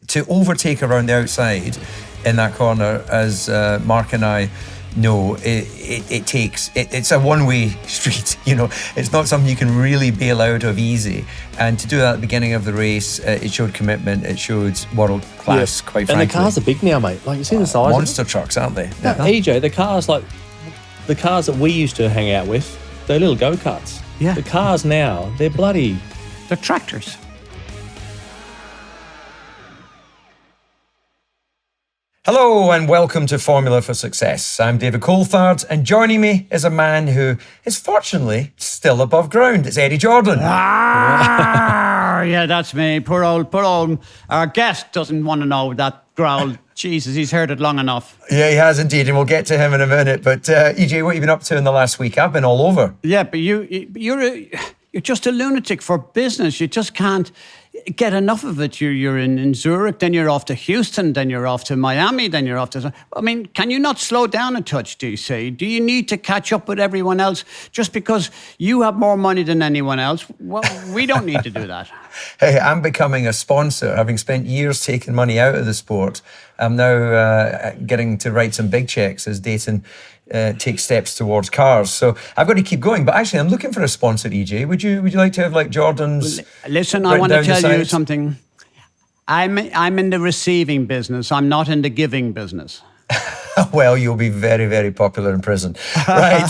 to overtake around the outside in that corner, as Mark and I know, it's a one-way street. It's not something you can really bail out of easy. And to do that at the beginning of the race, it showed commitment. It showed world class, quite frankly. And the cars are big now, mate. Like, you see the size. Monster trucks, aren't they? No, EJ, the cars that we used to hang out with, they're little go-karts. Yeah. The cars now, they're tractors. Hello and welcome to Formula for Success. I'm David Coulthard, and joining me is a man who is fortunately still above ground. It's Eddie Jordan. Yeah, that's me. Poor old. Our guest doesn't want to know that growl. Jesus, he's heard it long enough. Yeah, he has indeed, and we'll get to him in a minute. But EJ, what have you been up to in the last week? I've been all over. Yeah, but you're just a lunatic for business. You just can't get enough of it. You're in Zurich, then you're off to Houston, then you're off to Miami, then you're off to... I mean, can you not slow down a touch, DC? Do you need to catch up with everyone else just because you have more money than anyone else? Well, we don't need to do that. Hey, I'm becoming a sponsor. Having spent years taking money out of the sport, I'm now getting to write some big checks as Dayton takes steps towards cars. So I've got to keep going. But actually, I'm looking for a sponsor, EJ. Would you like to have like Jordan's... Listen, I want to tell you something. I'm in the receiving business. I'm not in the giving business. Well, you'll be very, very popular in prison. Right.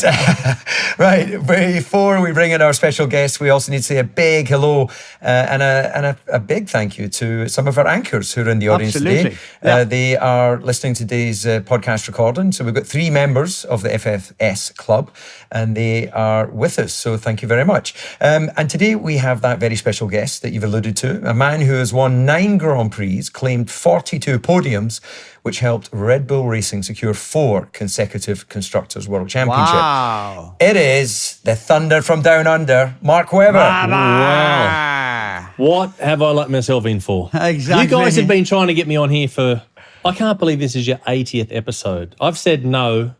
Right. Before we bring in our special guest, we also need to say a big hello and a big thank you to some of our anchors who are in the audience today. Yeah. They are listening to today's podcast recording. So we've got 3 members of the FFS Club, and they are with us. So thank you very much. And today we have that very special guest that you've alluded to, a man who has won 9 Grand Prix, claimed 42 podiums, which helped Red Bull Racing secure 4 consecutive Constructors' World Championship. Wow. It is the Thunder from Down Under, Mark Webber. Wow. What have I let myself in for? Exactly. You guys have been trying to get me on here for... I can't believe this is your 80th episode. I've said no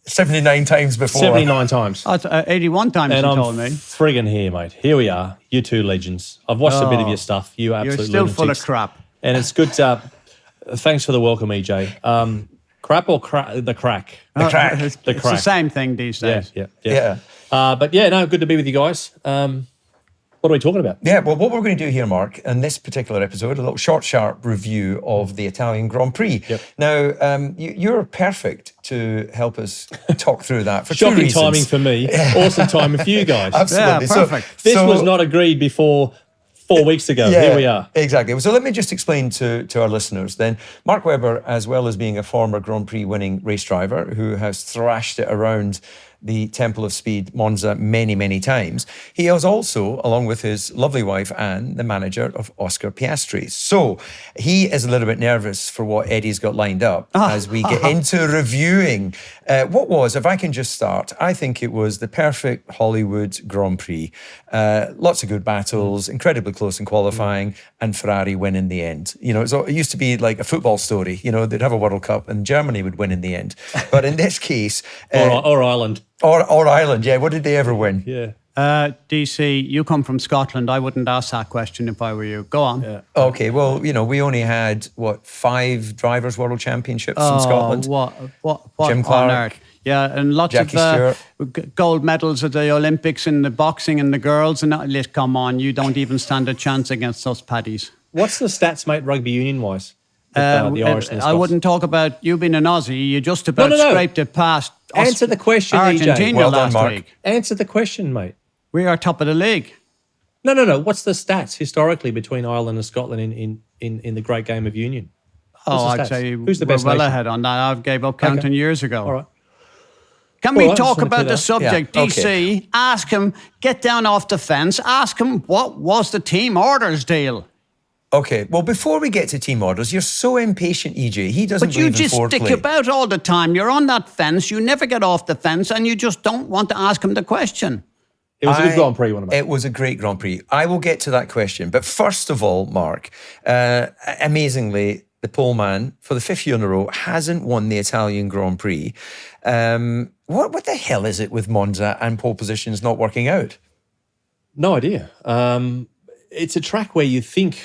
79 times before. 79 times. 81 times and you I'm told me. friggin' here, mate. Here we are. You two legends. I've watched a bit of your stuff. You absolute You're still lunatics. full of crap. And it's good to... Thanks for the welcome, EJ. Crap or the crack? The crack. It's The the crack. same thing these days. Yeah. But yeah, no, good to be with you guys. What are we talking about? Yeah, well, what we're going to do here, Mark, in this particular episode, a little short, sharp review of the Italian Grand Prix. Yep. Now, you're perfect to help us talk through that for 2 Shocking reasons. timing for me. Awesome timing for you guys. Absolutely. Yeah, perfect. This was not agreed before 4 weeks ago. Yeah, Here we are. Exactly. So let me just explain to our listeners then. Mark Webber, as well as being a former Grand Prix winning race driver who has thrashed it around the Temple of Speed, Monza, many, many times, he is also, along with his lovely wife, Anne, the manager of Oscar Piastri. So he is a little bit nervous for what Eddie's got lined up as we get into reviewing what was, if I can just start, I think it was the perfect Hollywood Grand Prix. Lots of good battles, incredibly close in qualifying, and Ferrari win in the end. It used to be like a football story. They'd have a World Cup and Germany would win in the end. But in this case... Or Ireland. Or Ireland, yeah. What did they ever win? Yeah. DC, you come from Scotland. I wouldn't ask that question if I were you. Go on. Yeah. Okay, well, we only had, 5 Drivers' World Championships in Scotland? What Jim on Clark. earth? Yeah, and lots Jackie of gold medals at the Olympics in the boxing and the girls. And that. Come on, you don't even stand a chance against those paddies. What's the stats, mate, rugby union-wise? The Irish and the I Scots? wouldn't talk about you being an Aussie. You just about scraped it past Answer the question, Argentina EJ. Well done, last Mark. week. Answer the question, mate. We are top of the league. No. What's the stats historically between Ireland and Scotland in the great game of union? What's the I'd stats? say Who's the we're best well nation? ahead on that. I gave up counting years ago. All right. Can Well, we I just talk wanted about to the subject, Yeah, DC? okay. Ask him, get down off the fence, ask him what was the team orders deal? Okay, well, before we get to team orders, you're so impatient, EJ. He doesn't But you believe in just foreplay. stick about all the time. You're on that fence, you never get off the fence, and you just don't want to ask him the question. It was a good Grand Prix, wasn't it? It was a great Grand Prix. I will get to that question. But first of all, Mark, amazingly, the pole man, for the 5th year in a row, hasn't won the Italian Grand Prix. What the hell is it with Monza and pole positions not working out? No idea. It's a track where you think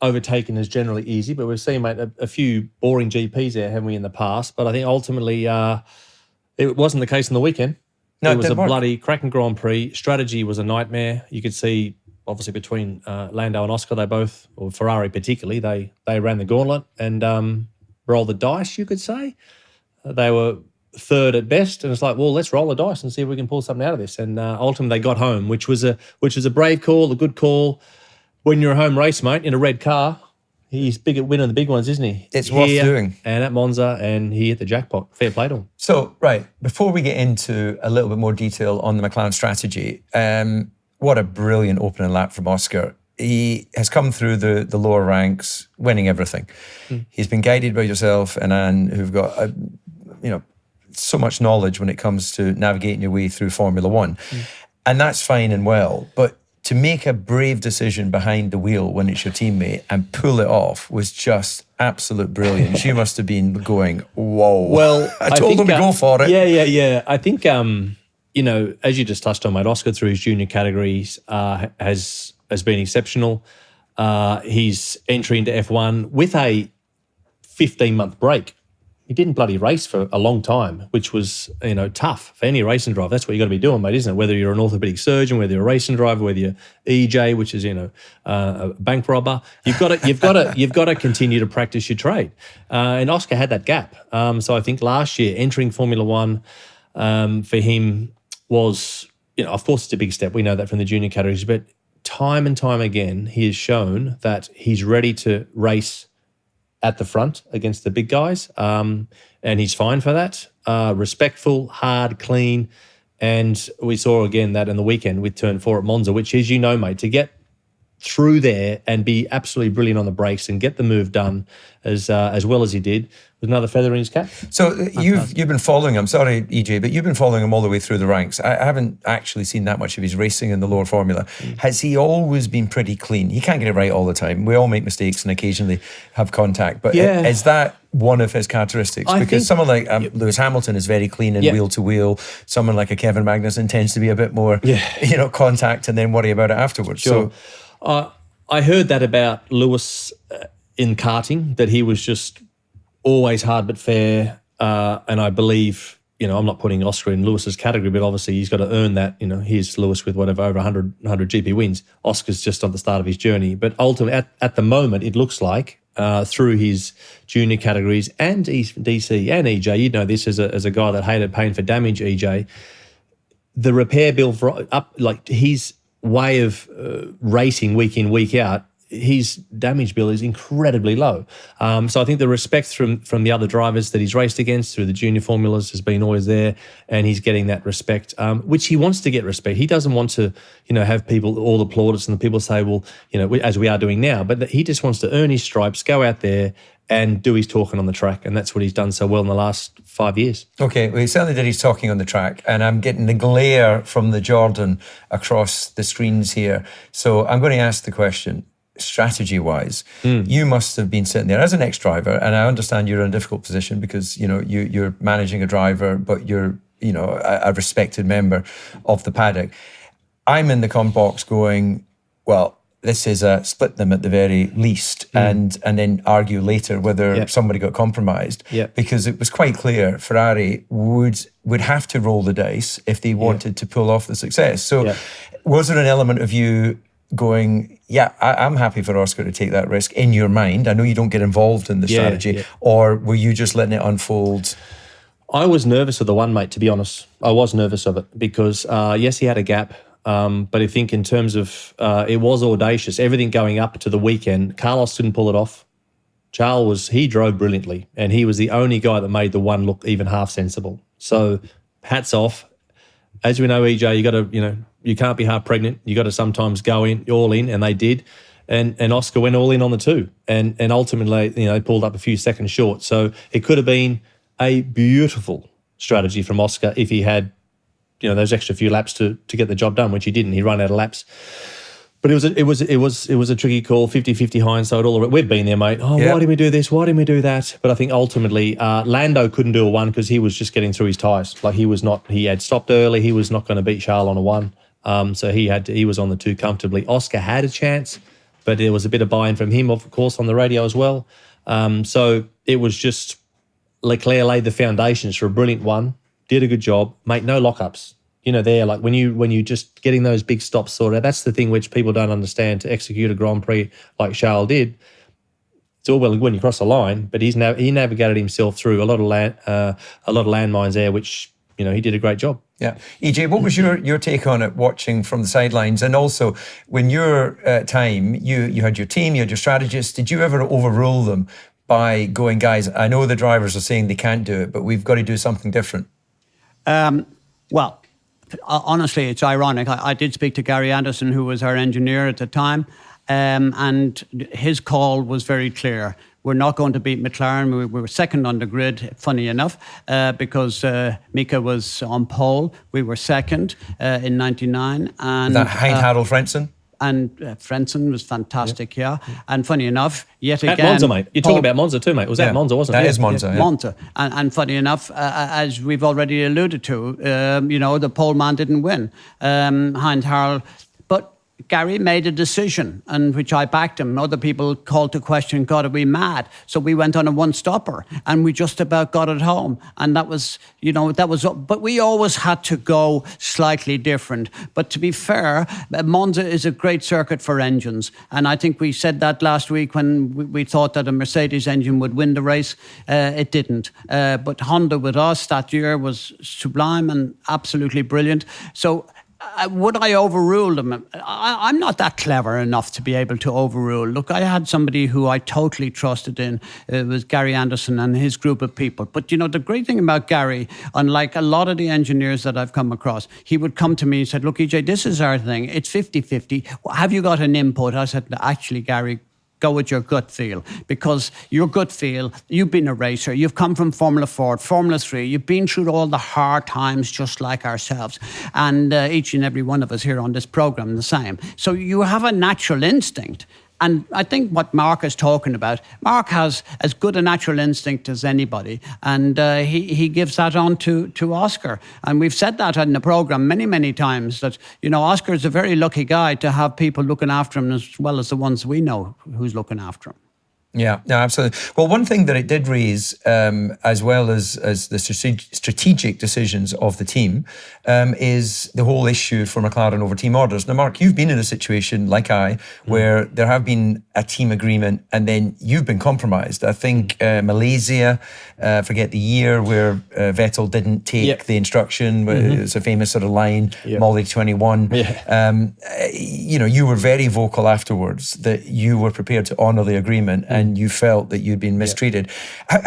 overtaken is generally easy, but we've seen, mate, a few boring GPs there, haven't we, in the past? But I think ultimately it wasn't the case on the weekend. No, it was a didn't work. bloody cracking Grand Prix. Strategy was a nightmare. You could see, obviously, between Lando and Oscar, they both, or Ferrari particularly, they ran the gauntlet and rolled the dice, you could say. They were third at best, and it's like, well, let's roll the dice and see if we can pull something out of this. And ultimately, they got home, which was a brave call, a good call. When you're a home race, mate, in a red car, he's big at winning the big ones, isn't he? It's worth doing. And at Monza, and he hit the jackpot. Fair play to him. So, right, before we get into a little bit more detail on the McLaren strategy, what a brilliant opening lap from Oscar. He has come through the lower ranks, winning everything. He's been guided by yourself and Anne, who've got, so much knowledge when it comes to navigating your way through Formula One. And that's fine and well, but to make a brave decision behind the wheel when it's your teammate and pull it off was just absolute brilliance. You must have been going, whoa. Well, I told him to go for it. Yeah. I think, as you just touched on, mate, Oscar through his junior categories has been exceptional. He's entry into F1 with a 15-month break. He didn't bloody race for a long time, which was, tough for any racing driver. That's what you got to be doing, mate, isn't it? Whether you're an orthopedic surgeon, whether you're a racing driver, whether you're EJ, which is, a bank robber, you've got to continue to practice your trade. And Oscar had that gap. So I think last year entering Formula One for him was, of course, it's a big step. We know that from the junior categories, but time and time again, he has shown that he's ready to race at the front against the big guys, and he's fine for that. Respectful, hard, clean, and we saw again that in the weekend with turn 4 at Monza, which is, mate, to get through there and be absolutely brilliant on the brakes and get the move done as well as he did with another feather in his cap. So you've been following him, sorry EJ, but you've been following him all the way through the ranks. I haven't actually seen that much of his racing in the lower formula. Has he always been pretty clean? He can't get it right all the time. We all make mistakes and occasionally have contact, but is that one of his characteristics? Because someone like Lewis Hamilton is very clean and wheel to wheel. Someone like a Kevin Magnuson tends to be a bit more, contact and then worry about it afterwards. Sure. So I heard that about Lewis in karting, that he was just always hard but fair. And I believe, I'm not putting Oscar in Lewis's category, but obviously he's got to earn that. Here's Lewis with whatever, over 100 GP wins. Oscar's just on the start of his journey. But ultimately, at the moment, it looks like through his junior categories and DC and EJ, you know this as a guy that hated paying for damage, EJ, the repair bill for his way of racing week in, week out, his damage bill is incredibly low. So I think the respect from the other drivers that he's raced against through the junior formulas has been always there, and he's getting that respect, which he wants to get respect. He doesn't want to, have people, all the plaudits and the people say, well, as we are doing now, but he just wants to earn his stripes, go out there and do his talking on the track. And that's what he's done so well in the last 5 years. Okay, well, he certainly did his talking on the track. And I'm getting the glare from the Jordan across the screens here. So I'm going to ask the question, strategy-wise, you must have been sitting there as an ex-driver, and I understand you're in a difficult position because, you're managing a driver, but you're, a respected member of the paddock. I'm in the comp box going, well, this is a split them at the very least, and then argue later whether somebody got compromised. Because it was quite clear Ferrari would have to roll the dice if they wanted to pull off the success. So was there an element of you going, I'm happy for Oscar to take that risk in your mind? I know you don't get involved in the strategy, or were you just letting it unfold? I was nervous of the one, mate, to be honest. I was nervous of it because, yes, he had a gap. But I think in terms of, it was audacious. Everything going up to the weekend, Carlos didn't pull it off. Charles, he drove brilliantly, and he was the only guy that made the one look even half sensible. So hats off. As we know, EJ, you got to, you can't be half pregnant. You got to sometimes go in, all in, and they did. And Oscar went all in on the two. And ultimately, they pulled up a few seconds short. So it could have been a beautiful strategy from Oscar if he had, those extra few laps to get the job done, which he didn't. He ran out of laps. But it was a tricky call, 50-50 hindsight, all of it. We've been there, mate. Why didn't we do this? Why didn't we do that? But I think ultimately Lando couldn't do a one because he was just getting through his tyres. He had stopped early. He was not going to beat Charles on a one. So he was on the two comfortably. Oscar had a chance, but there was a bit of buy-in from him, of course, on the radio as well. So it was just Leclerc laid the foundations for a brilliant one, did a good job, mate, no lockups. There, like when you just getting those big stops sorted out, that's the thing which people don't understand. To execute a Grand Prix like Charles did, it's all well and good when you cross the line, but he navigated himself through a lot of landmines there, which he did a great job. Yeah, EJ, what was your take on it, watching from the sidelines, and also when your time, you had your team, you had your strategists. Did you ever overrule them by going, guys, I know the drivers are saying they can't do it, but we've got to do something different? Well, honestly, it's ironic. I did speak to Gary Anderson, who was our engineer at the time, and his call was very clear. We're not going to beat McLaren. We were second on the grid, funny enough, because Mika was on pole. We were second in 99. And that Harold Frentzen? And Frentzen was fantastic, yeah. And funny enough, yet again... At Monza, mate. You're talking about Monza too, mate. Was that Monza, wasn't it? That is Monza, yeah. Monza. And funny enough, as we've already alluded to, the pole man didn't win, Heinz Harald. But Gary made a decision, and which I backed him. Other people called to question, God, are we mad? So we went on a one-stopper, and we just about got it home. And that was, but we always had to go slightly different. But to be fair, Monza is a great circuit for engines. And I think we said that last week when we thought that a Mercedes engine would win the race. It didn't. But Honda with us that year was sublime and absolutely brilliant. So would I overrule them? I'm not that clever enough to be able to overrule. Look, I had somebody who I totally trusted in. It was Gary Anderson and his group of people. But, the great thing about Gary, unlike a lot of the engineers that I've come across, he would come to me and said, look, EJ, this is our thing. It's 50-50. Have you got an input? I said, actually, Gary, go with your gut feel, because your gut feel, you've been a racer, you've come from Formula Ford, Formula 3, you've been through all the hard times just like ourselves, and each and every one of us here on this programme the same. So you have a natural instinct. And I think what Mark is talking about, Mark has as good a natural instinct as anybody, and he gives that on to Oscar. And we've said that in the programme many, many times, that, Oscar is a very lucky guy to have people looking after him as well as the ones we know who's looking after him. Yeah, no, absolutely. Well, one thing that it did raise, as well as the strategic decisions of the team, is the whole issue for McLaren over team orders. Now, Mark, you've been in a situation like I, where there have been a team agreement and then you've been compromised. I think Malaysia, forget the year, where Vettel didn't take the instruction. It's a famous sort of line, Molly 21. You were very vocal afterwards that you were prepared to honour the agreement and you felt that you'd been mistreated.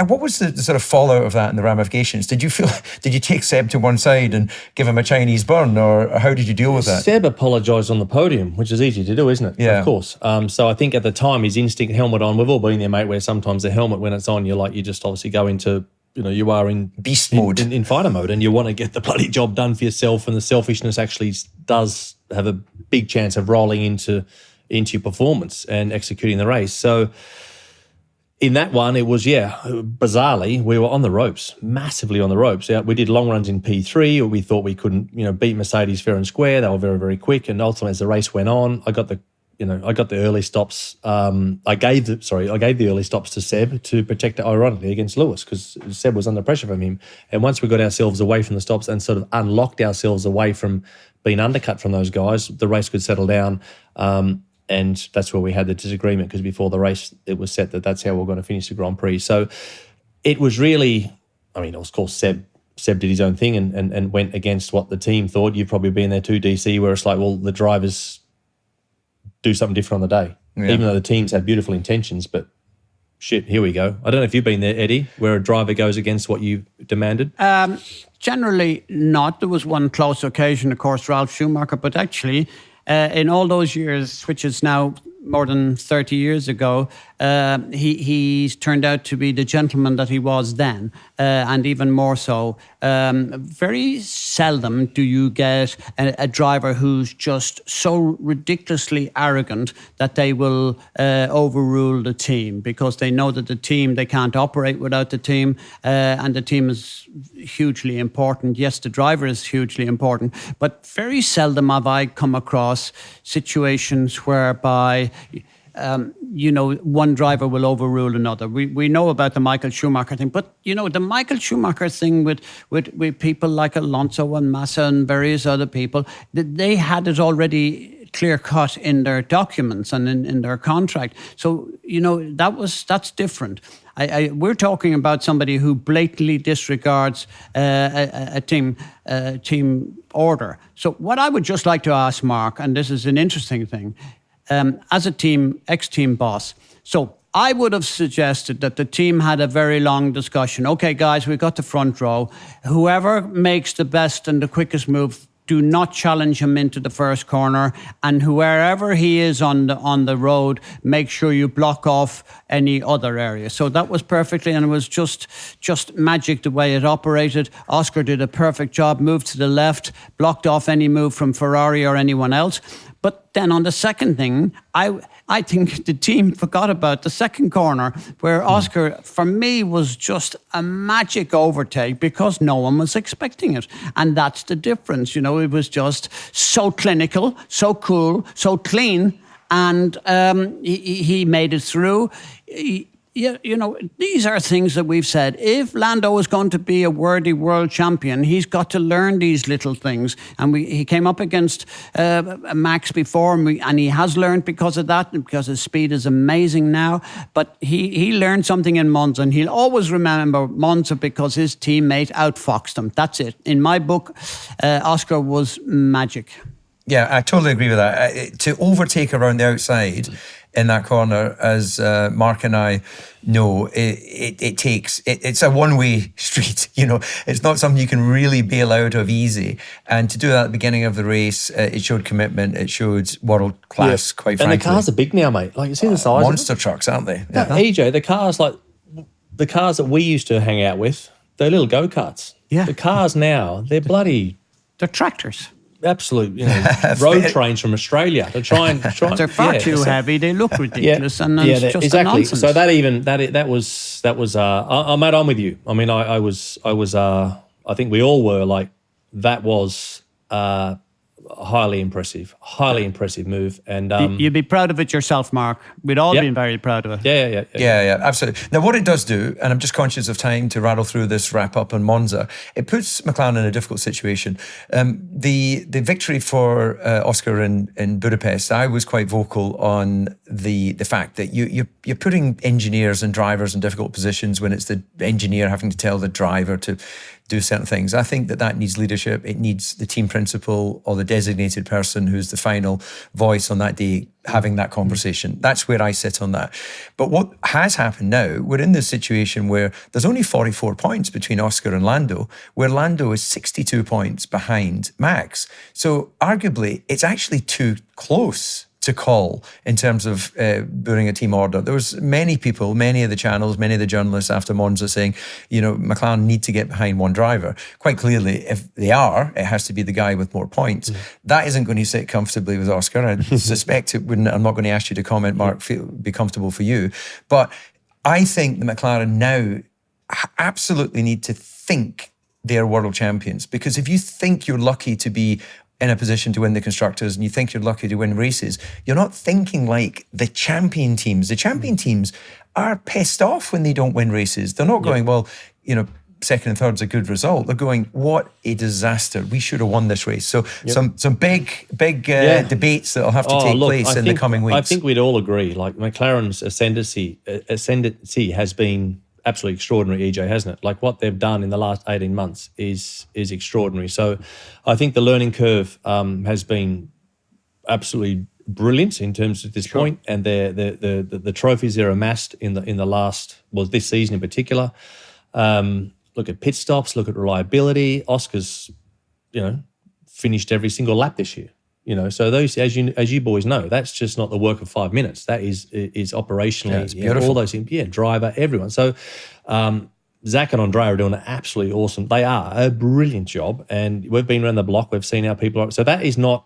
What was the sort of fallout of that and the ramifications? Did you take Seb to one side and give him a Chinese burn, or how did you deal with that? Seb apologised on the podium, which is easy to do, isn't it? Yeah. Of course. So I think at the time, his instinct, helmet on, we've all been there, mate, where sometimes the helmet, when it's on, you just obviously go into, you are in beast mode, in fighter mode, and you want to get the bloody job done for yourself, and the selfishness actually does have a big chance of rolling into your performance and executing the race. So in that one, it was, bizarrely, we were on the ropes, massively on the ropes. We did long runs in P3, or we thought we couldn't, beat Mercedes fair and square. They were very, very quick. And ultimately, as the race went on, I got the early stops. I gave the early stops to Seb to protect it, ironically, against Lewis, because Seb was under pressure from him. And once we got ourselves away from the stops and sort of unlocked ourselves away from being undercut from those guys, the race could settle down. And that's where we had the disagreement, because before the race, it was set that that's how we're going to finish the Grand Prix. So it was really, of course, Seb did his own thing and went against what the team thought. You've probably been there too, DC, where it's like, well, the drivers do something different on the day, even though the teams had beautiful intentions. But shit, here we go. I don't know if you've been there, Eddie, where a driver goes against what you demanded. Generally not. There was one close occasion, of course, Ralph Schumacher, but actually in all those years, which is now more than 30 years ago, he's turned out to be the gentleman that he was then, and even more so. Very seldom do you get a driver who's just so ridiculously arrogant that they will overrule the team, because they know that they can't operate without the team, and the team is hugely important. Yes, the driver is hugely important, but very seldom have I come across situations whereby one driver will overrule another. We know about the Michael Schumacher thing, but the Michael Schumacher thing with people like Alonso and Massa and various other people, they had it already clear cut in their documents and in their contract. So that's different. We're talking about somebody who blatantly disregards a team order. So what I would just like to ask Mark, and this is an interesting thing, as a ex-team boss. So I would have suggested that the team had a very long discussion. Okay, guys, we've got the front row. Whoever makes the best and the quickest move, do not challenge him into the first corner, and wherever he is on the road, make sure you block off any other area. So that was perfectly, and it was just magic the way it operated. Oscar did a perfect job, moved to the left, blocked off any move from Ferrari or anyone else. But then on the second thing, I think the team forgot about the second corner, where Oscar, for me, was just a magic overtake because no one was expecting it. And that's the difference. It was just so clinical, so cool, so clean. And he made it through. These are things that we've said. If Lando is going to be a worthy world champion, he's got to learn these little things. And he came up against Max before, and he has learned because of that, because his speed is amazing now. But he learned something in Monza, and he'll always remember Monza because his teammate outfoxed him. That's it. In my book, Oscar was magic. Yeah, I totally agree with that. To overtake around the outside in that corner, as Mark and I know, it's a one-way street. It's not something you can really bail out of easy. And to do that at the beginning of the race, it showed commitment. It showed world class, quite frankly. And the cars are big now, mate. Like, you see the size monster trucks, aren't they? No, EJ, the cars that we used to hang out with, they're little go-karts. Yeah. The cars now, they're bloody... They're tractors. Absolute, road trains from Australia. They're They're far too heavy. They look ridiculous, and it's just exactly. nonsense. So that was. Mate, I'm with you. I mean, I was. I think we all were like, that was highly impressive move. And you'd be proud of it yourself, Mark. We'd all been very proud of it. Yeah, absolutely. Now, what it does do, and I'm just conscious of time to rattle through this wrap up on Monza, it puts McLaren in a difficult situation. The victory for Oscar in Budapest, I was quite vocal on the fact that you're putting engineers and drivers in difficult positions when it's the engineer having to tell the driver to do certain things. I think that needs leadership. It needs the team principal or the designated person who's the final voice on that day having that conversation. That's where I sit on that. But what has happened now, we're in this situation where there's only 44 points between Oscar and Lando, where Lando is 62 points behind Max. So arguably, it's actually too close to call in terms of building a team order. There was many people, many of the channels, many of the journalists after Monza saying, McLaren need to get behind one driver. Quite clearly, if they are, it has to be the guy with more points. That isn't going to sit comfortably with Oscar. I suspect it wouldn't. I'm not going to ask you to comment, Mark, be comfortable for you. But I think the McLaren now absolutely need to think they're world champions, because if you think you're lucky to be in a position to win the constructors and you think you're lucky to win races, you're not thinking like the champion teams. The champion teams are pissed off when they don't win races. They're not going, well, second and third's a good result. They're going, what a disaster. We should have won this race. So some big debates that'll have to take place in the coming weeks. I think we'd all agree, like McLaren's ascendancy has been absolutely extraordinary, EJ, hasn't it? Like what they've done in the last 18 months is extraordinary. So I think the learning curve has been absolutely brilliant in terms of this point, and the trophies they're amassed in the last, this season in particular. Look at pit stops, look at reliability. Oscar's, finished every single lap this year. So those, as you boys know, that's just not the work of 5 minutes. That is operationally, it's beautiful. All those things. Yeah, driver, everyone. So Zach and Andrea are doing an absolutely awesome. They are a brilliant job, and we've been around the block. We've seen how people are. So that is not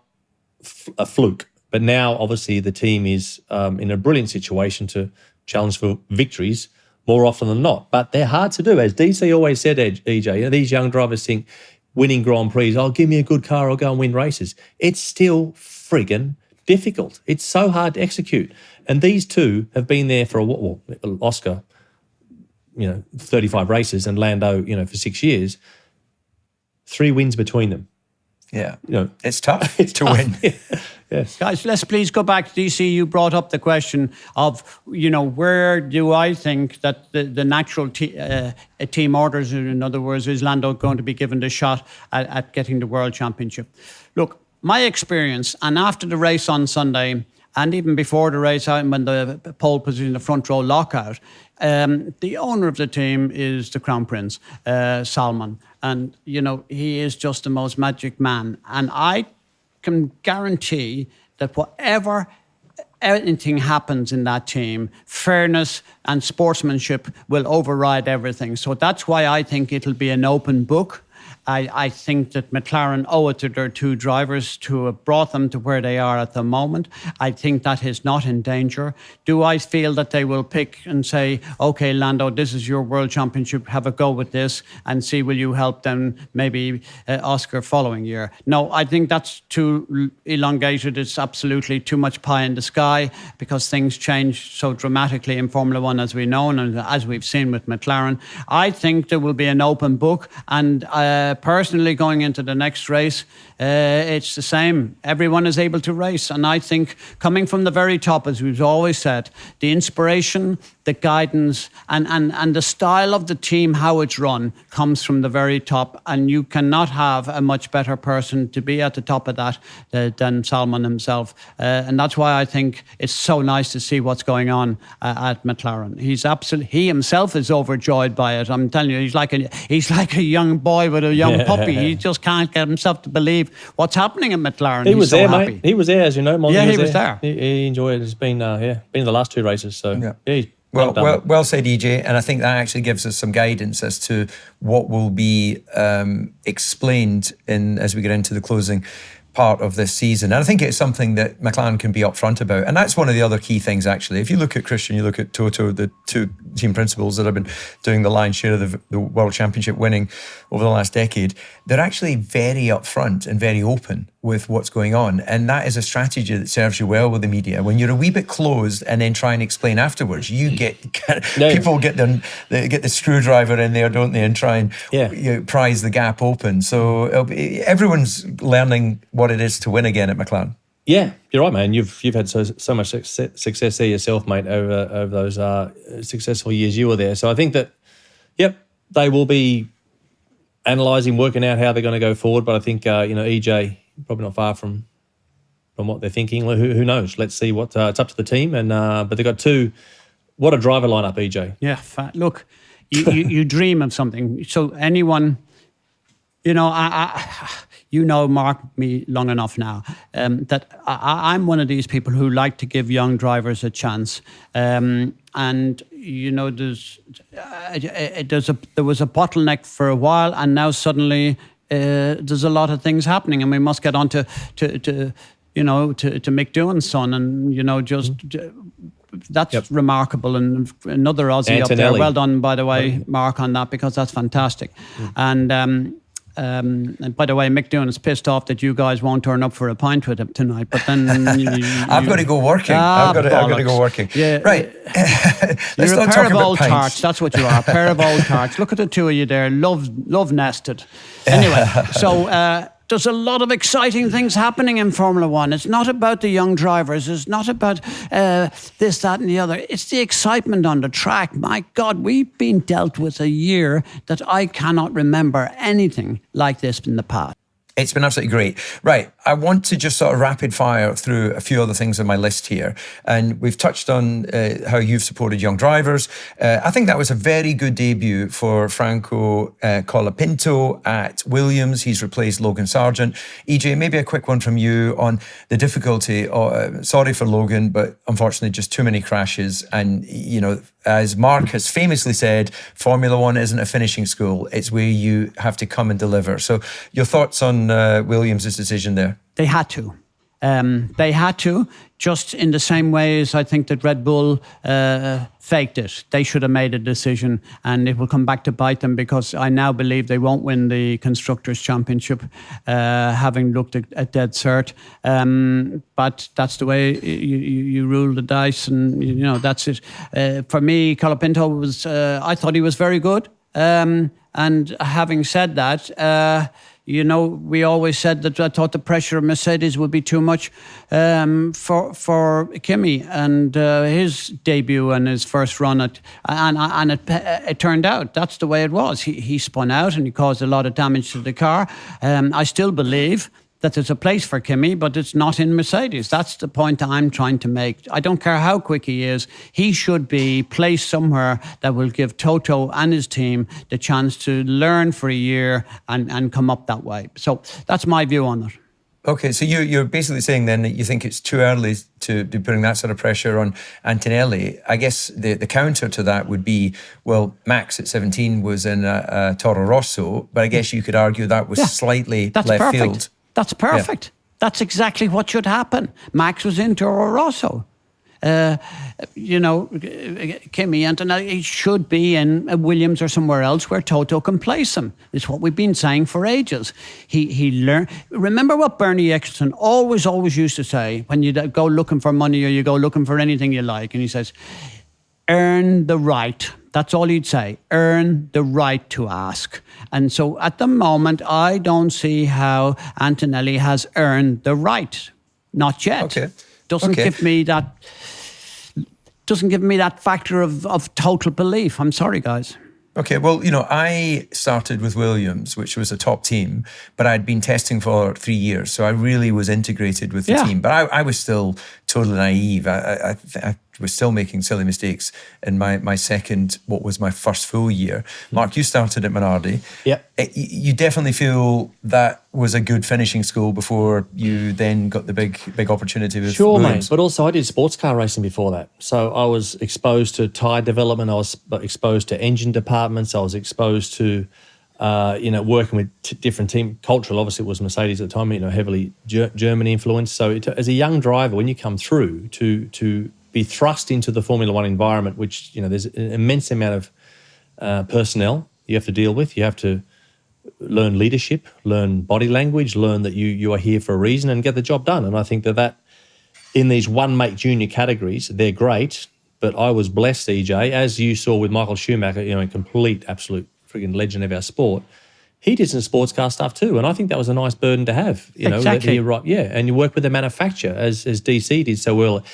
a fluke. But now, obviously, the team is in a brilliant situation to challenge for victories more often than not. But they're hard to do, as DC always said. EJ, these young drivers think winning Grand Prix, give me a good car, I'll go and win races. It's still friggin' difficult. It's so hard to execute. And these two have been there for Oscar, 35 races, and Lando, for 6 years. 3 wins between them. Yeah. It's tough to tough. win. Yes. Guys, let's please go back to DC. You brought up the question of, where do I think that the natural team orders, in other words, is Lando going to be given the shot at getting the World Championship? Look, my experience, and after the race on Sunday, and even before the race, when the pole position, the front row lockout, the owner of the team is the Crown Prince, Salman. And, he is just the most magic man. And I can guarantee that anything happens in that team, fairness and sportsmanship will override everything. So that's why I think it'll be an open book. I think that McLaren owe it to their 2 drivers to have brought them to where they are at the moment. I think that is not in danger. Do I feel that they will pick and say, okay, Lando, this is your World Championship, have a go with this and see will you help them maybe Oscar following year? No, I think that's too elongated. It's absolutely too much pie in the sky because things change so dramatically in Formula One, as we know, and as we've seen with McLaren. I think there will be an open book, and personally, going into the next race, it's the same. Everyone is able to race. And I think coming from the very top, as we've always said, the inspiration, the guidance, and the style of the team, how it's run, comes from the very top. And you cannot have a much better person to be at the top of that than Salman himself. And that's why I think it's so nice to see what's going on at McLaren. He himself is overjoyed by it. I'm telling you, he's like a young boy with a young puppy. He just can't get himself to believe what's happening at McLaren. He was so there, happy. mate. He was there, as you know. Yeah, he was there. He enjoyed it. He's been in the last 2 races. So he's well said, EJ. And I think that actually gives us some guidance as to what will be explained as we get into the closing part of this season. And I think it's something that McLaren can be upfront about. And that's one of the other key things, actually. If you look at Christian, you look at Toto, the 2 team principals that have been doing the lion's share of the World Championship winning over the last decade, they're actually very upfront and very open with what's going on. And that is a strategy that serves you well with the media. When you're a wee bit closed and then try and explain afterwards, people get the screwdriver in there, don't they, and try and prise the gap open. So everyone's learning what it is to win again at McLaren. Yeah, you're right, man. You've had so much success there yourself, mate, over those successful years you were there. So I think that, they will be analysing, working out how they're going to go forward. But I think EJ probably not far from what they're thinking. Who knows? Let's see what it's up to the team. And but they've got 2. What a driver lineup, EJ. Yeah, look, you dream of something. So anyone, Mark, me long enough now, that I'm one of these people who like to give young drivers a chance. And there was a bottleneck for a while, and now suddenly there's a lot of things happening, and we must get on to Mick Doohan's son, and that's remarkable. And another Aussie up there. Well done, by the way, Mark, on that, because that's fantastic. And by the way, Mick Doohan is pissed off that you guys won't turn up for a pint with him tonight. But then I've got to go working. I've got to go working. Yeah, right. Let's You're not a pair talk of about old pints. tarts. That's what you are. A pair of old tarts. Look at the 2 of you there. Love nested. Anyway, so there's a lot of exciting things happening in Formula One. It's not about the young drivers. It's not about this, that, and the other. It's the excitement on the track. My God, we've been dealt with a year that I cannot remember anything like this in the past. It's been absolutely great. Right, I want to just sort of rapid fire through a few other things on my list here. And we've touched on how you've supported young drivers. I think that was a very good debut for Franco Colapinto at Williams. He's replaced Logan Sargent. EJ, maybe a quick one from you on the difficulty. Sorry for Logan, but unfortunately just too many crashes. And, as Mark has famously said, Formula One isn't a finishing school. It's where you have to come and deliver. So your thoughts on Williams' decision there? They had to. They had to, just in the same way as I think that Red Bull faked it. They should have made a decision, and it will come back to bite them, because I now believe they won't win the Constructors' Championship, having looked at dead cert. But that's the way you rule the dice, and that's it. For me, Colapinto was, I thought he was very good. And having said that, we always said that I thought the pressure of Mercedes would be too much for Kimi and his debut and his first run and it turned out that's the way it was. He spun out and he caused a lot of damage to the car. I still believe that there's a place for Kimi, but it's not in Mercedes. That's the point I'm trying to make. I don't care how quick he is. He should be placed somewhere that will give Toto and his team the chance to learn for a year and come up that way. So that's my view on it. Okay, so you're basically saying then that you think it's too early to be putting that sort of pressure on Antonelli. I guess the counter to that would be, well, Max at 17 was in a Toro Rosso, but I guess you could argue that was slightly left perfect. field. That's perfect. Yeah. That's exactly what should happen. Max was in Toro Rosso. Kimi Antonelli should be in Williams or somewhere else where Toto can place him. It's what we've been saying for ages. He learned. Remember what Bernie Eccleston always used to say when you go looking for money or you go looking for anything you like, and he says, earn the right. That's all he'd say. Earn the right to ask. And so at the moment, I don't see how Antonelli has earned the right. Not yet. Okay. Doesn't give me that factor of total belief. I'm sorry, guys. Okay, well, I started with Williams, which was a top team, but I'd been testing for 3 years, so I really was integrated with the team. But I was still totally naive. I was still making silly mistakes in my second, what was my first full year. Mark, you started at Minardi. Yeah. You definitely feel that was a good finishing school before you then got the big opportunity with Williams. Mate. But also I did sports car racing before that. So I was exposed to tyre development. I was exposed to engine departments. I was exposed to, working with different team. Cultural, obviously it was Mercedes at the time, heavily German influence. So as a young driver, when you come through to be thrust into the Formula One environment, which, there's an immense amount of personnel you have to deal with. You have to learn leadership, learn body language, learn that you are here for a reason and get the job done. And I think that in these one-make junior categories, they're great, but I was blessed, EJ, as you saw with Michael Schumacher, a complete, absolute frigging legend of our sport. He did some sports car stuff too, and I think that was a nice burden to have. Exactly. And you work with the manufacturer, as DC did so well.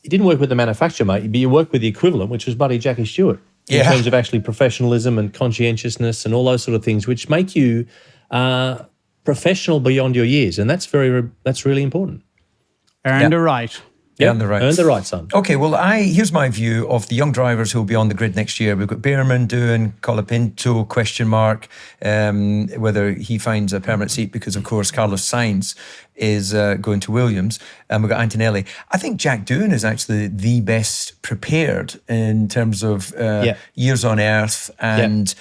You didn't work with the manufacturer, mate, but you worked with the equivalent, which was bloody Jackie Stewart, in terms of actually professionalism and conscientiousness and all those sort of things, which make you professional beyond your years, and that's really important. Earn the right. Earn the right. Earn the right, son. Okay, well, here's my view of the young drivers who will be on the grid next year. We've got Behrman, Doohan, Colapinto, question mark, whether he finds a permanent seat because, of course, Carlos Sainz is going to Williams. And we've got Antonelli. I think Jack Doohan is actually the best prepared in terms of years on earth and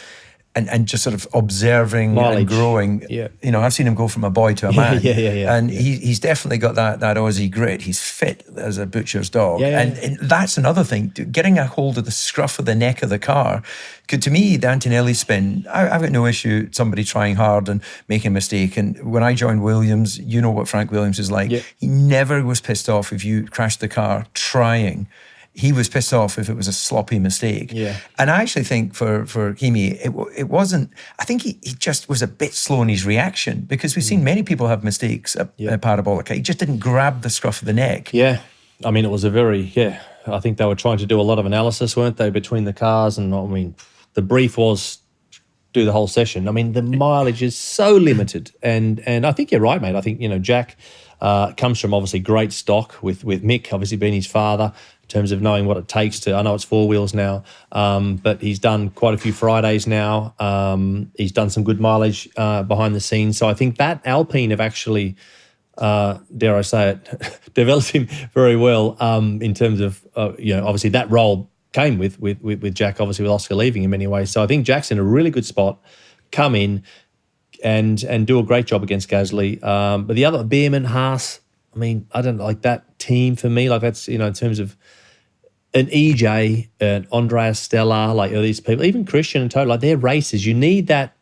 just sort of observing knowledge and growing. Yeah. I've seen him go from a boy to a man. And Yeah. he's definitely got that Aussie grit. He's fit as a butcher's dog. And that's another thing, getting a hold of the scruff of the neck of the car. To me, the Antonelli spin, I've got no issue somebody trying hard and making a mistake. And when I joined Williams, you know what Frank Williams is like. Yeah. He never was pissed off if you crashed the car trying. He was pissed off if it was a sloppy mistake. Yeah. And I actually think for Kimi, it wasn't, I think he just was a bit slow in his reaction, because we've seen many people have mistakes at Parabolica. He just didn't grab the scruff of the neck. Yeah. I mean, it was I think they were trying to do a lot of analysis, weren't they, between the cars. And I mean, the brief was do the whole session. I mean, the mileage is so limited. And I think you're right, mate. I think, Jack comes from obviously great stock with Mick, obviously being his father, in terms of knowing what it takes to, I know it's 4 wheels now, but he's done quite a few Fridays now. He's done some good mileage behind the scenes. So I think that Alpine have actually, dare I say it, developed him very well in terms of, obviously that role came with Jack, obviously with Oscar leaving in many ways. So I think Jack's in a really good spot, come in and do a great job against Gasly. But the other, Behrman, Haas, I mean, I don't like that team for me. Like that's, in terms of an EJ, an Andreas Stella, like these people, even Christian and Toto, like they're racers. You need that.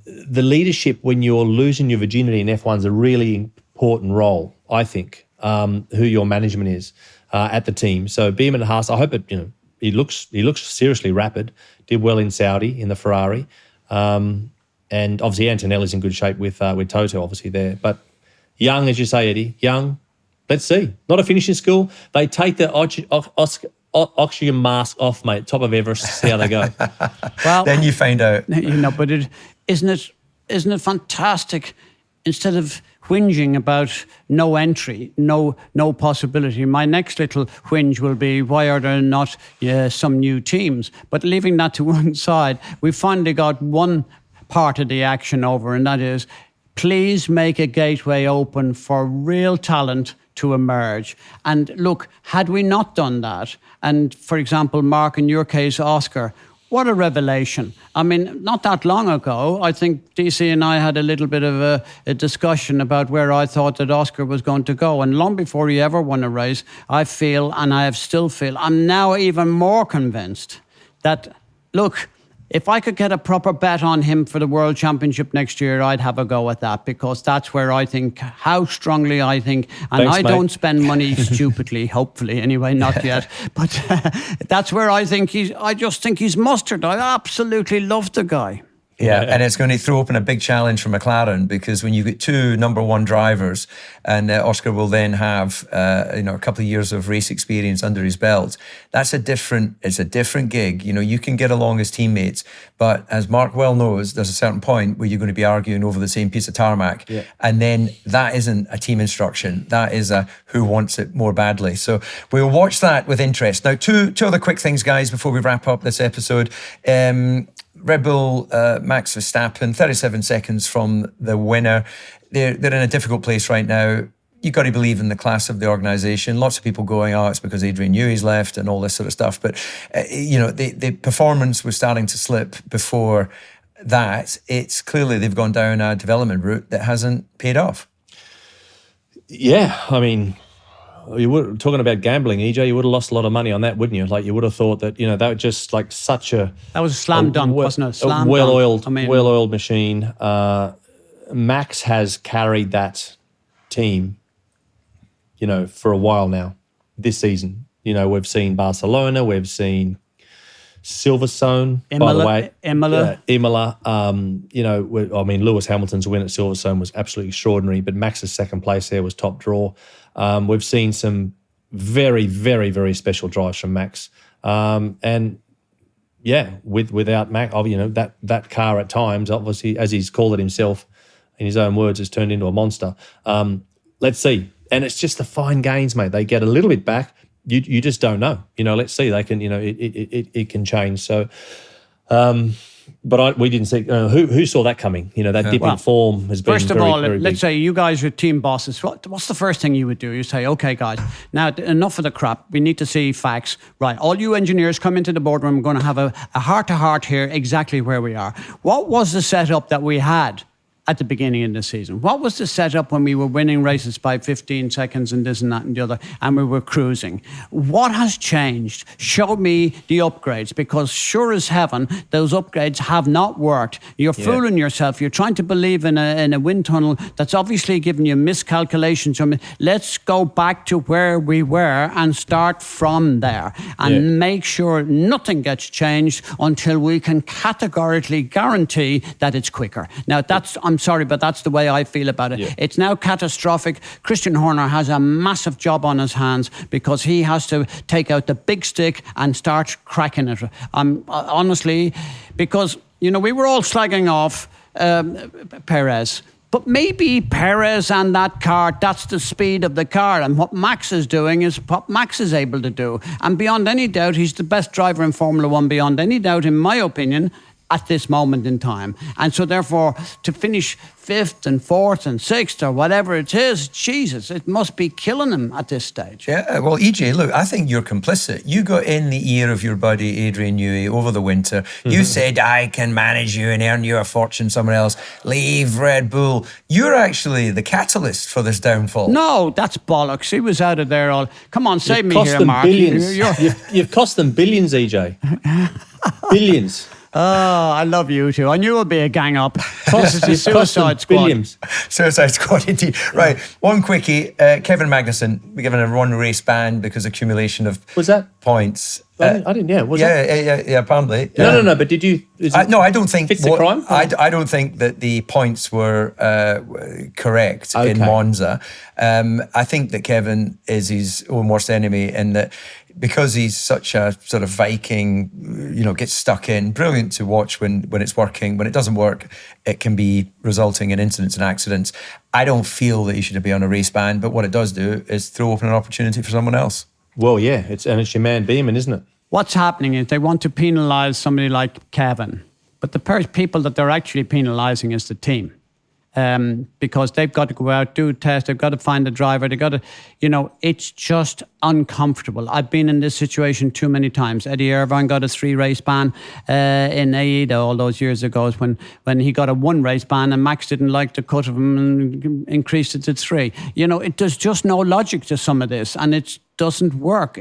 The leadership when you're losing your virginity in F1 is a really important role, I think, who your management is at the team. So Beerman and Haas, I hope he looks seriously rapid, did well in Saudi in the Ferrari. And obviously Antonelli's in good shape with Toto obviously there. But young, as you say, Eddie, young, let's see. Not a finishing school. They take the oxygen mask off, mate, top of Everest, see how they go. Well, then you find out. But isn't it fantastic? Instead of whinging about no entry, no possibility, my next little whinge will be, why are there not some new teams? But leaving that to one side, we finally got one part of the action over, and that is, please make a gateway open for real talent to emerge. And look, had we not done that, and for example, Mark, in your case, Oscar, what a revelation. I mean, not that long ago, I think DC and I had a little bit of a discussion about where I thought that Oscar was going to go. And long before he ever won a race, I feel, and I still feel, I'm now even more convinced that, look, if I could get a proper bet on him for the World Championship next year, I'd have a go at that, because that's where I think, how strongly I think, and Thanks, I mate. don't spend money stupidly, hopefully, anyway, not yet, but that's where I just think he's mustard. I absolutely love the guy. Yeah, and it's going to throw open a big challenge for McLaren, because when you get two number one drivers, and Oscar will then have a couple of years of race experience under his belt, it's a different gig. You can get along as teammates, but as Mark well knows, there's a certain point where you're going to be arguing over the same piece of tarmac, and then that isn't a team instruction. That is a who wants it more badly. So we'll watch that with interest. Now, two other quick things, guys, before we wrap up this episode. Red Bull, Max Verstappen, 37 seconds from the winner. They're in a difficult place right now. You've got to believe in the class of the organisation. Lots of people going, it's because Adrian Newey's left and all this sort of stuff. But, the performance was starting to slip before that. It's clearly they've gone down a development route that hasn't paid off. Yeah, I mean, you were talking about gambling, EJ. You would have lost a lot of money on that, wouldn't you? Like, you would have thought that they were just like such a That was a slam dunk, wasn't it? A well-oiled machine. Max has carried that team, for a while now. This season, we've seen Barcelona, we've seen Silverstone, by the way, Imola. Lewis Hamilton's win at Silverstone was absolutely extraordinary, but Max's second place there was top draw. We've seen some very, very, very special drives from Max, without Max, that car at times, obviously, as he's called it himself, in his own words, has turned into a monster. Let's see, and it's just the fine gains, mate. They get a little bit back. You just don't know. Let's see. They can. It can change. So. But we didn't see who saw that coming. That dip in form has been first of very, all, very let's big. say you guys are team bosses. What's the first thing you would do? You say, okay, guys, now enough of the crap. We need to see facts. Right, all you engineers come into the boardroom. We're going to have a heart-to-heart here, exactly where we are. What was the setup that we had at the beginning of the season? What was the setup when we were winning races by 15 seconds and this and that and the other, and we were cruising? What has changed? Show me the upgrades, because sure as heaven, those upgrades have not worked. You're fooling yourself. You're trying to believe in a wind tunnel that's obviously giving you miscalculations. Let's go back to where we were and start from there and make sure nothing gets changed until we can categorically guarantee that it's quicker. Now, I'm sorry, but that's the way I feel about it. It's now catastrophic. Christian Horner has a massive job on his hands, because he has to take out the big stick and start cracking it. Honestly, because, we were all slagging off Perez. But maybe Perez and that car, that's the speed of the car. And what Max is doing is what Max is able to do. And beyond any doubt, he's the best driver in Formula One, beyond any doubt, in my opinion. at this moment in time. And so therefore, to finish 5th and 4th and 6th or whatever it is, Jesus, it must be killing him at this stage. Yeah, well, EJ, look, I think you're complicit. You got in the ear of your buddy Adrian Newey over the winter. You said, I can manage you and earn you a fortune somewhere else. Leave Red Bull. You're actually the catalyst for this downfall. No, that's bollocks. He was out of there all... Come on, save me here, Mark. Billions. You've cost them billions, EJ. Billions. Oh, I love you two. I knew it would be a gang up. This is the You've cost them Suicide Squad. billions. Suicide Squad, indeed. Right, one quickie. Kevin Magnuson, we're given a one race ban because accumulation of Was that? points. I didn't. Yeah. Was that? Yeah, apparently. No. But did you? No, I don't think. Fits the crime? I don't think that the points were correct in Okay. Monza. I think that Kevin is his own worst enemy, and that because he's such a sort of Viking, gets stuck in. Brilliant to watch when it's working. When it doesn't work, it can be resulting in incidents and accidents. I don't feel that he should be on a race ban, but what it does do is throw open an opportunity for someone else. Well, yeah. It's your man Beeman, isn't it? What's happening is they want to penalise somebody like Kevin, but the people that they're actually penalising is the team. Because they've got to go out, do a test, they've got to find a driver, they've got to, it's just uncomfortable. I've been in this situation too many times. Eddie Irvine got a 3-race ban in AIDA all those years ago when he got a 1-race ban and Max didn't like the cut of him and increased it to 3. There's just no logic to some of this, and it doesn't work.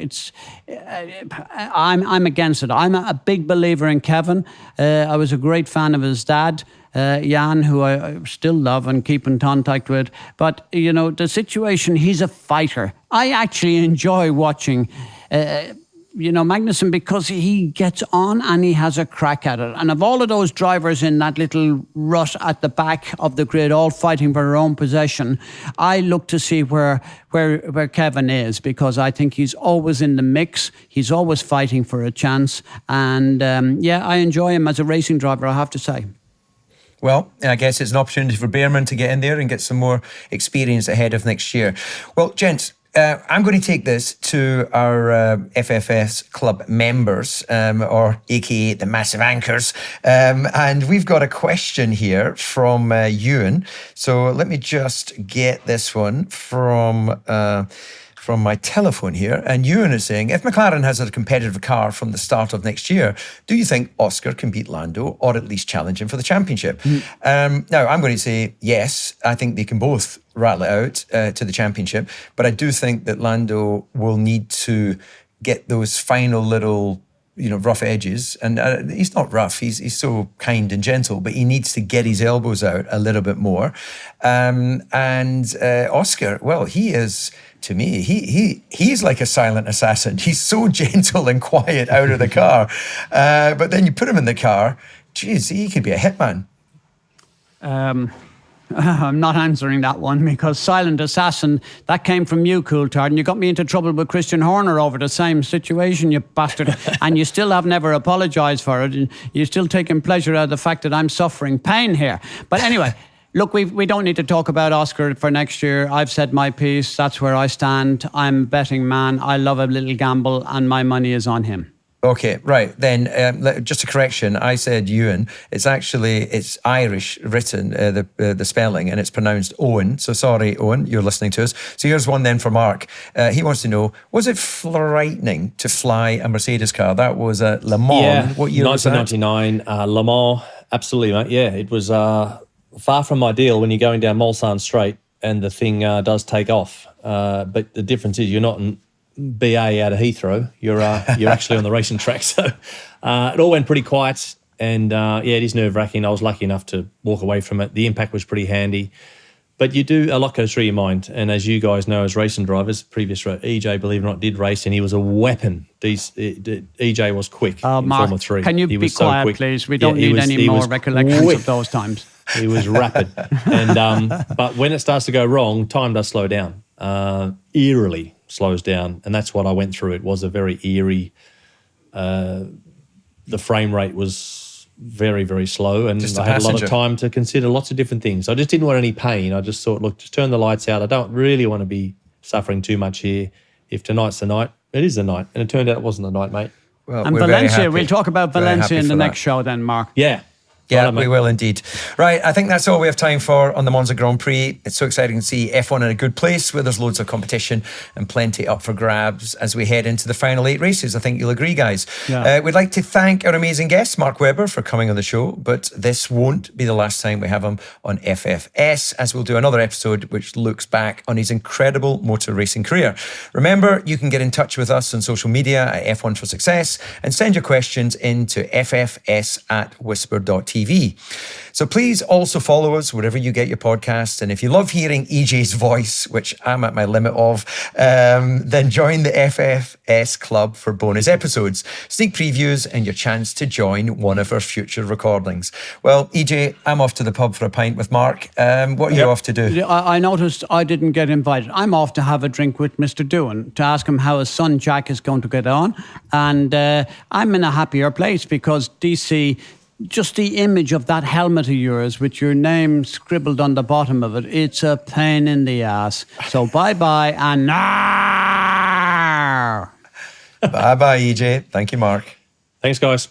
I'm against it. I'm a big believer in Kevin. I was a great fan of his dad, Jan, who I still love and keep in contact with. But, the situation, he's a fighter. I actually enjoy watching, Magnuson, because he gets on and he has a crack at it. And of all of those drivers in that little rut at the back of the grid, all fighting for their own possession, I look to see where Kevin is, because I think he's always in the mix. He's always fighting for a chance. And, I enjoy him as a racing driver, I have to say. Well, I guess it's an opportunity for Bearman to get in there and get some more experience ahead of next year. Well, gents, I'm going to take this to our FFS club members, or AKA the Massive Anchors. And we've got a question here from Ewan. So let me just get this one from my telephone here. And Ewan is saying, if McLaren has a competitive car from the start of next year, do you think Oscar can beat Lando or at least challenge him for the championship? Now, I'm going to say yes. I think they can both rattle it out to the championship. But I do think that Lando will need to get those final little rough edges. And he's not rough. He's so kind and gentle, but he needs to get his elbows out a little bit more. And Oscar, well, he is... To me, he's like a silent assassin. He's so gentle and quiet out of the car. But then you put him in the car, geez, he could be a hitman. I'm not answering that one, because silent assassin, that came from you, Coulthard, and you got me into trouble with Christian Horner over the same situation, you bastard. And you still have never apologised for it. And you're still taking pleasure out of the fact that I'm suffering pain here. But anyway... Look, we don't need to talk about Oscar for next year. I've said my piece. That's where I stand. I'm a betting man. I love a little gamble, and my money is on him. Okay, right. Then just a correction. I said Ewan. It's Irish written, the spelling, and it's pronounced Owen. So sorry, Owen, you're listening to us. So here's one then for Mark. He wants to know, was it frightening to fly a Mercedes car? That was at Le Mans. Yeah, What year was that? 1999, Le Mans. Absolutely, mate. Yeah, it was... far from ideal when you're going down Mulsanne Straight and the thing does take off. But the difference is you're not in BA out of Heathrow. You're actually on the racing track. So it all went pretty quiet. And it is nerve-wracking. I was lucky enough to walk away from it. The impact was pretty handy. But a lot goes through your mind. And as you guys know, as racing drivers, EJ, believe it or not, did race, and he was a weapon. EJ was quick in Mark, Formula 3. Can you be quiet, please? We don't need any more recollections of those times. He was rapid. And but when it starts to go wrong, time does slow down. Eerily slows down. And that's what I went through. It was a very eerie... the frame rate was very, very slow, and I had a lot of time to consider lots of different things. I just didn't want any pain. I just thought, look, just turn the lights out. I don't really want to be suffering too much here. If tonight's the night, it is the night. And it turned out it wasn't the night, mate. Well, And we're very Valencia, happy. we'll talk about Very Valencia happy in the for next that. show then, Mark. Yeah. Yeah, Right, mate. we will indeed. Right, I think that's all we have time for on the Monza Grand Prix. It's so exciting to see F1 in a good place where there's loads of competition and plenty up for grabs as we head into the final 8 races. I think you'll agree, guys. Yeah. We'd like to thank our amazing guest, Mark Webber, for coming on the show, but this won't be the last time we have him on FFS, as we'll do another episode which looks back on his incredible motor racing career. Remember, you can get in touch with us on social media at F1 for Success and send your questions into ffs@whisper.tv. So please also follow us wherever you get your podcasts. And if you love hearing EJ's voice, which I'm at my limit of, then join the FFS Club for bonus episodes, sneak previews, and your chance to join one of our future recordings. Well, EJ, I'm off to the pub for a pint with Mark. What are you off to do? I noticed I didn't get invited. I'm off to have a drink with Mr. Doohan to ask him how his son Jack is going to get on. And I'm in a happier place because DC... just the image of that helmet of yours with your name scribbled on the bottom of it, it's a pain in the ass. So bye-bye and Bye-bye, EJ. Thank you, Mark. Thanks, guys.